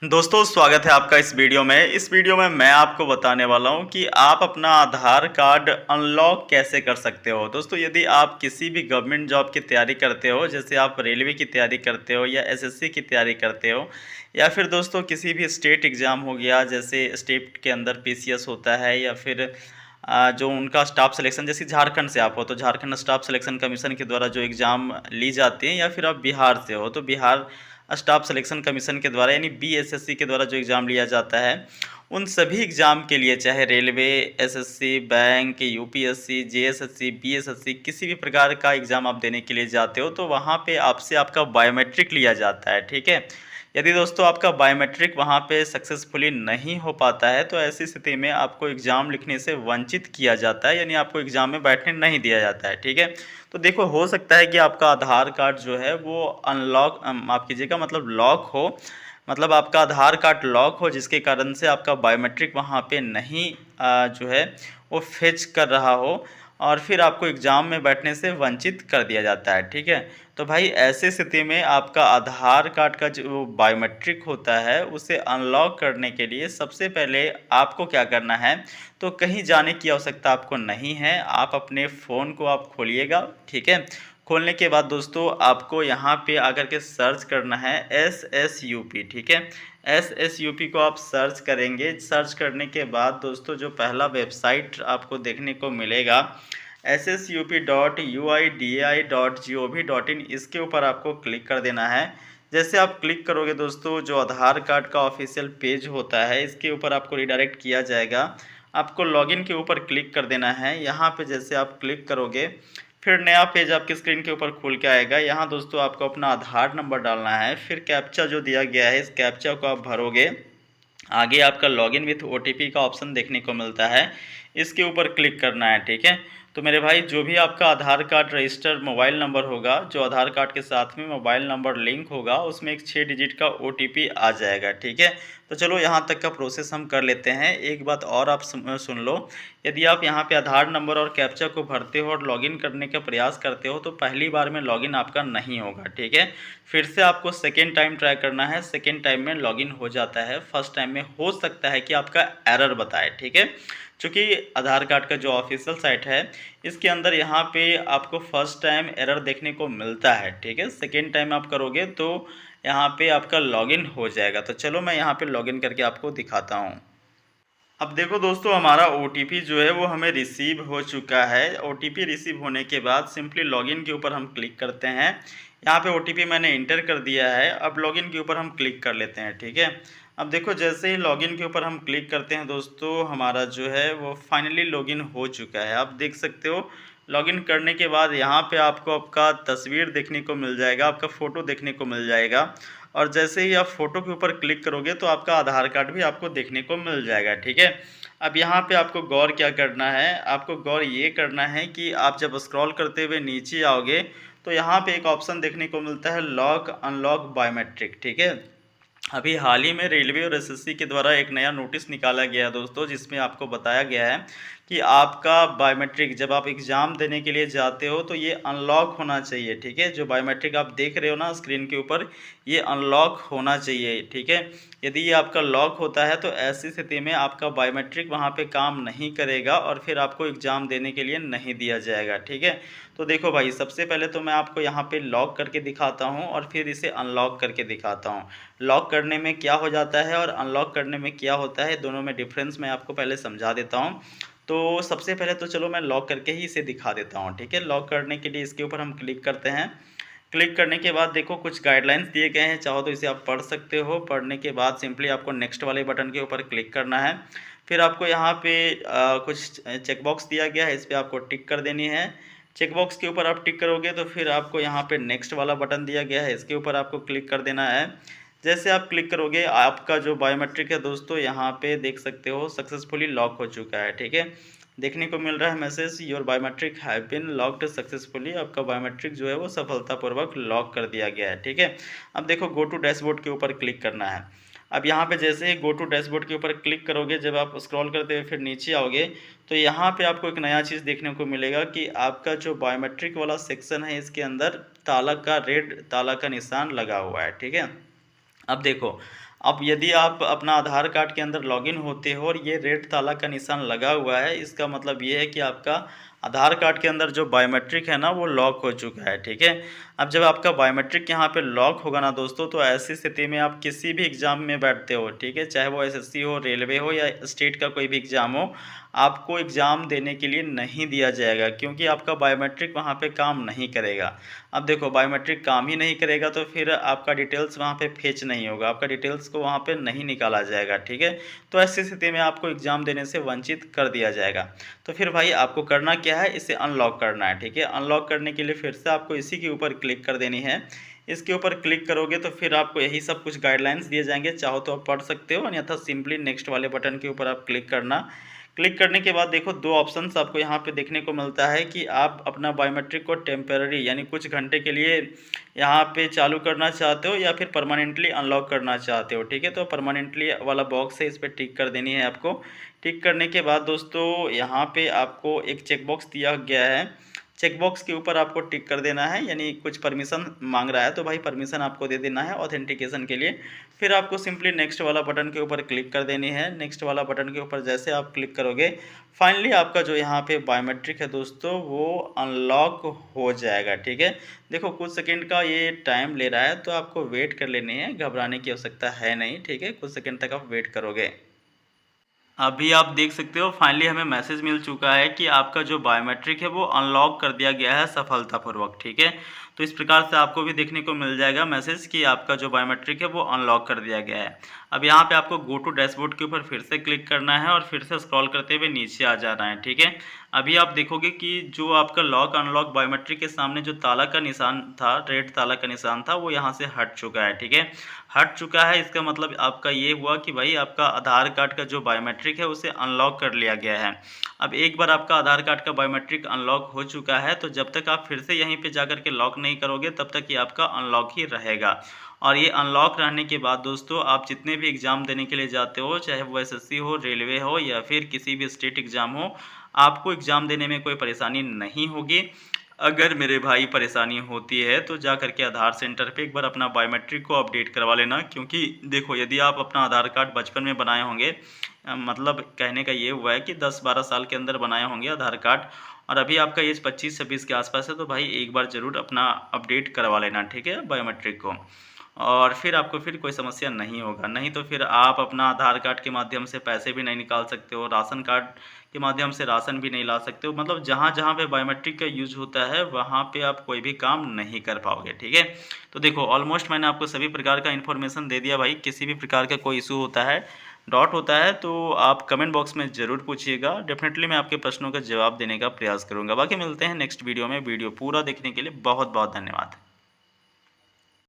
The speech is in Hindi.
दोस्तों स्वागत है आपका इस वीडियो में मैं आपको बताने वाला हूं कि आप अपना आधार कार्ड अनलॉक कैसे कर सकते हो। दोस्तों यदि आप किसी भी गवर्नमेंट जॉब की तैयारी करते हो, जैसे आप रेलवे की तैयारी करते हो या एसएससी की तैयारी करते हो, या फिर दोस्तों किसी भी स्टेट एग्ज़ाम हो गया, जैसे स्टेट के अंदर पीसीएस होता है, या फिर जो उनका स्टाफ सिलेक्शन, जैसे झारखंड से आप हो तो झारखंड स्टाफ सिलेक्शन कमीशन के द्वारा जो एग्ज़ाम ली जाती हैं, या फिर आप बिहार से हो तो बिहार स्टाफ सिलेक्शन कमीशन के द्वारा यानी बीएसएससी के द्वारा जो एग्ज़ाम लिया जाता है, उन सभी एग्ज़ाम के लिए, चाहे railway, SSC, bank, UPSC, JSSC, BSSC, किसी भी प्रकार का एग्ज़ाम आप देने के लिए जाते हो तो वहाँ पे आपसे आपका बायोमेट्रिक लिया जाता है, ठीक है। यदि दोस्तों आपका बायोमेट्रिक वहाँ पे सक्सेसफुली नहीं हो पाता है तो ऐसी स्थिति में आपको एग्ज़ाम लिखने से वंचित किया जाता है, यानी आपको एग्ज़ाम में बैठने नहीं दिया जाता है, ठीक है। तो देखो, हो सकता है कि आपका आधार कार्ड जो है वो अनलॉक माफ़ कीजिएगा, मतलब लॉक हो, मतलब आपका आधार कार्ड लॉक हो, जिसके कारण से आपका बायोमेट्रिक वहाँ पे नहीं जो है वो फेच कर रहा हो, और फिर आपको एग्ज़ाम में बैठने से वंचित कर दिया जाता है, ठीक है। तो भाई ऐसी स्थिति में आपका आधार कार्ड का जो बायोमेट्रिक होता है उसे अनलॉक करने के लिए सबसे पहले आपको क्या करना है, तो कहीं जाने की आवश्यकता आपको नहीं है। आप अपने फ़ोन को आप खोलिएगा, ठीक है। खोलने के बाद दोस्तों आपको यहाँ पे आकर के सर्च करना है SSUP, ठीक है। SSUP को आप सर्च करेंगे। सर्च करने के बाद दोस्तों जो पहला वेबसाइट आपको देखने को मिलेगा SSUP.UIDAI.gov.in, इसके ऊपर आपको क्लिक कर देना है। जैसे आप क्लिक करोगे दोस्तों, जो आधार कार्ड का ऑफिशियल पेज होता है इसके ऊपर आपको रिडायरेक्ट किया जाएगा। आपको लॉगिन के ऊपर क्लिक कर देना है। यहाँ पे जैसे आप क्लिक करोगे फिर नया पेज आपकी स्क्रीन के ऊपर खुल के आएगा। यहाँ दोस्तों आपको अपना आधार नंबर डालना है, फिर कैप्चा जो दिया गया है इस कैप्चा को आप भरोगे। आगे आपका लॉगिन विथ ओटीपी का ऑप्शन देखने को मिलता है, इसके ऊपर क्लिक करना है, ठीक है। तो मेरे भाई जो भी आपका आधार कार्ड रजिस्टर्ड मोबाइल नंबर होगा, जो आधार कार्ड के साथ में मोबाइल नंबर लिंक होगा, उसमें एक 6 डिजिट का ओटीपी आ जाएगा, ठीक है। तो चलो यहाँ तक का प्रोसेस हम कर लेते हैं। एक बात और आप सुन लो, यदि आप यहाँ पे आधार नंबर और कैप्चा को भरते हो और लॉगिन करने का प्रयास करते हो तो पहली बार में लॉगिन आपका नहीं होगा, ठीक है। फिर से आपको सेकेंड टाइम ट्राई करना है, सेकेंड टाइम में लॉगिन हो जाता है। फर्स्ट टाइम में हो सकता है कि आपका एरर बताए, ठीक है। चूँकि आधार कार्ड का जो ऑफिशियल साइट है इसके अंदर यहाँ पे आपको फर्स्ट टाइम एरर देखने को मिलता है, ठीक है। सेकेंड टाइम आप करोगे तो यहाँ पे आपका लॉगिन हो जाएगा। तो चलो मैं यहाँ पे लॉगिन करके आपको दिखाता हूँ। अब देखो दोस्तों, हमारा ओटीपी जो है वो हमें रिसीव हो चुका है। ओटीपी रिसीव होने के बाद सिंपली लॉगिन के ऊपर हम क्लिक करते हैं। यहाँ पे ओटीपी मैंने इंटर कर दिया है। अब लॉगिन के ऊपर हम क्लिक कर लेते हैं, ठीक है। अब देखो, जैसे ही लॉगिन के ऊपर हम क्लिक करते हैं दोस्तों, हमारा जो है वो फाइनली लॉगिन हो चुका है। आप देख सकते हो लॉगिन करने के बाद यहाँ पे आपको आपका तस्वीर देखने को मिल जाएगा, आपका फ़ोटो देखने को मिल जाएगा। और जैसे ही आप फ़ोटो के ऊपर क्लिक करोगे तो आपका आधार कार्ड भी आपको देखने को मिल जाएगा, ठीक है। अब यहाँ पे आपको गौर क्या करना है, आपको गौर ये करना है कि आप जब स्क्रॉल करते हुए नीचे आओगे तो यहाँ पे एक ऑप्शन देखने को मिलता है लॉक अनलॉक बायोमेट्रिक, ठीक है। अभी हाल ही में रेलवे और एसएससी के द्वारा एक नया नोटिस निकाला गया है दोस्तों, जिसमें आपको बताया गया है कि आपका बायोमेट्रिक जब आप एग्ज़ाम देने के लिए जाते हो तो ये अनलॉक होना चाहिए, ठीक है। जो बायोमेट्रिक आप देख रहे हो ना स्क्रीन के ऊपर, ये अनलॉक होना चाहिए, ठीक है। यदि ये आपका लॉक होता है तो ऐसी स्थिति में आपका बायोमेट्रिक वहाँ पे काम नहीं करेगा और फिर आपको एग्ज़ाम देने के लिए नहीं दिया जाएगा, ठीक है। तो देखो भाई, सबसे पहले तो मैं आपको यहाँ पे लॉक करके दिखाता हूँ और फिर इसे अनलॉक करके दिखाता हूँ। लॉक करने में क्या हो जाता है और अनलॉक करने में क्या होता है, दोनों में डिफरेंस मैं आपको पहले समझा देता हूँ। तो सबसे पहले तो चलो मैं लॉक करके ही इसे दिखा देता हूँ, ठीक है। लॉक करने के लिए इसके ऊपर हम क्लिक करते हैं। क्लिक करने के बाद देखो कुछ गाइडलाइंस दिए गए हैं, चाहो तो इसे आप पढ़ सकते हो। पढ़ने के बाद सिंपली आपको नेक्स्ट वाले बटन के ऊपर क्लिक करना है। फिर आपको यहाँ पे कुछ चेकबॉक्स दिया गया है, इस पर आपको टिक कर देनी है। चेकबॉक्स के ऊपर आप टिक करोगे तो फिर आपको यहाँ पे नेक्स्ट वाला बटन दिया गया है, इसके ऊपर आपको क्लिक कर देना है। जैसे आप क्लिक करोगे आपका जो बायोमेट्रिक है दोस्तों, यहाँ पे देख सकते हो सक्सेसफुली लॉक हो चुका है, ठीक है। देखने को मिल रहा है message, your biometric have been locked successfully. आपका बायोमेट्रिक जो है वो सफलतापूर्वक लॉक कर दिया गया है, ठीक है। अब देखो गो टू डैशबोर्ड के ऊपर क्लिक करना है। अब यहाँ पे जैसे ही गो टू डैशबोर्ड के ऊपर क्लिक करोगे, जब आप स्क्रॉल करते हुए फिर नीचे आओगे तो यहाँ पे आपको एक नया चीज़ देखने को मिलेगा कि आपका जो बायोमेट्रिक वाला सेक्शन है इसके अंदर ताला का रेड ताला का निशान लगा हुआ है, ठीक है। अब देखो, अब यदि आप अपना आधार कार्ड के अंदर लॉगिन होते हो और ये रेड ताला का निशान लगा हुआ है, इसका मतलब ये है कि आपका आधार कार्ड के अंदर जो बायोमेट्रिक है ना वो लॉक हो चुका है, ठीक है। अब जब आपका बायोमेट्रिक यहाँ पे लॉक होगा ना दोस्तों, तो ऐसी स्थिति में आप किसी भी एग्ज़ाम में बैठते हो, ठीक है, चाहे वो एसएससी हो, रेलवे हो या स्टेट का कोई भी एग्ज़ाम हो, आपको एग्ज़ाम देने के लिए नहीं दिया जाएगा, क्योंकि आपका बायोमेट्रिक वहाँ पे काम नहीं करेगा। अब देखो बायोमेट्रिक काम ही नहीं करेगा तो फिर आपका डिटेल्स वहाँ पे फेच नहीं होगा, आपका डिटेल्स को वहाँ पे नहीं निकाला जाएगा, ठीक है। तो ऐसी स्थिति में आपको एग्ज़ाम देने से वंचित कर दिया जाएगा। तो फिर भाई आपको करना क्या है, इसे अनलॉक करना है, ठीक है। अनलॉक करने के लिए फिर से आपको इसी के ऊपर क्लिक कर देनी है। इसके ऊपर क्लिक करोगे तो फिर आपको यही सब कुछ गाइडलाइंस दिए जाएंगे, चाहो तो आप पढ़ सकते हो, अन्यथा सिंपली नेक्स्ट वाले बटन के ऊपर आप क्लिक करना। क्लिक करने के बाद देखो दो ऑप्शंस आपको यहाँ पे देखने को मिलता है कि आप अपना बायोमेट्रिक को टेम्पररी यानी कुछ घंटे के लिए यहाँ पे चालू करना चाहते हो या फिर परमानेंटली अनलॉक करना चाहते हो, ठीक है। तो परमानेंटली वाला बॉक्स है, इस पर टिक कर देनी है आपको। टिक करने के बाद दोस्तों यहाँ पे आपको एक चेक बॉक्स दिया गया है, चेक बॉक्स के ऊपर आपको टिक कर देना है, यानी कुछ परमिशन मांग रहा है तो भाई परमिशन आपको दे देना है ऑथेंटिकेशन के लिए। फिर आपको सिंपली नेक्स्ट वाला बटन के ऊपर क्लिक कर देनी है। नेक्स्ट वाला बटन के ऊपर जैसे आप क्लिक करोगे, फाइनली आपका जो यहाँ पे बायोमेट्रिक है दोस्तों वो अनलॉक हो जाएगा, ठीक है। देखो कुछ सेकंड का ये टाइम ले रहा है, तो आपको वेट कर लेनी है, घबराने की आवश्यकता है नहीं, ठीक है। कुछ सेकंड तक आप वेट करोगे। अभी आप देख सकते हो फाइनली हमें मैसेज मिल चुका है कि आपका जो बायोमेट्रिक है वो अनलॉक कर दिया गया है सफलतापूर्वक, ठीक है। तो इस प्रकार से आपको भी देखने को मिल जाएगा मैसेज कि आपका जो बायोमेट्रिक है वो अनलॉक कर दिया गया है। अब यहाँ पे आपको गो टू डैशबोर्ड के ऊपर फिर से क्लिक करना है और फिर से स्क्रॉल करते हुए नीचे आ जाना है, ठीक है। अभी आप देखोगे कि जो आपका लॉक अनलॉक बायोमेट्रिक के सामने जो ताला का निशान था, रेड ताला का निशान था, वो यहाँ से हट चुका है, ठीक है। हट चुका है, इसका मतलब आपका ये हुआ कि भाई आपका आधार कार्ड का जो बायोमेट्रिक है उसे अनलॉक कर लिया गया है। अब एक बार आपका आधार कार्ड का बायोमेट्रिक अनलॉक हो चुका है, तो जब तक आप फिर से यहीं पे जाकर के लॉक नहीं करोगे तब तक ये आपका अनलॉक ही रहेगा। और ये अनलॉक रहने के बाद दोस्तों आप जितने भी एग्ज़ाम देने के लिए जाते हो, चाहे वो एसएससी हो, रेलवे हो या फिर किसी भी स्टेट एग्ज़ाम हो, आपको एग्ज़ाम देने में कोई परेशानी नहीं होगी। अगर मेरे भाई परेशानी होती है तो जा करके आधार सेंटर पे एक बार अपना बायोमेट्रिक को अपडेट करवा लेना, क्योंकि देखो यदि आप अपना आधार कार्ड बचपन में बनाए होंगे, मतलब कहने का ये हुआ है कि 10-12 साल के अंदर बनाए होंगे आधार कार्ड, और अभी आपका एज 25-26 के आसपास है, तो भाई एक बार ज़रूर अपना अपडेट करवा लेना, ठीक है, बायोमेट्रिक को। और फिर आपको फिर कोई समस्या नहीं होगा। नहीं तो फिर आप अपना आधार कार्ड के माध्यम से पैसे भी नहीं निकाल सकते हो, राशन कार्ड के माध्यम से राशन भी नहीं ला सकते हो, मतलब जहाँ-जहाँ पे बायोमेट्रिक का यूज़ होता है वहाँ पे आप कोई भी काम नहीं कर पाओगे, ठीक है। तो देखो ऑलमोस्ट मैंने आपको सभी प्रकार का इन्फॉर्मेशन दे दिया भाई। किसी भी प्रकार का कोई इशू होता है, डाउट होता है, तो आप कमेंट बॉक्स में ज़रूर पूछिएगा। डेफ़िनेटली मैं आपके प्रश्नों का जवाब देने का प्रयास करूँगा। बाकी मिलते हैं नेक्स्ट वीडियो में। वीडियो पूरा देखने के लिए बहुत-बहुत धन्यवाद।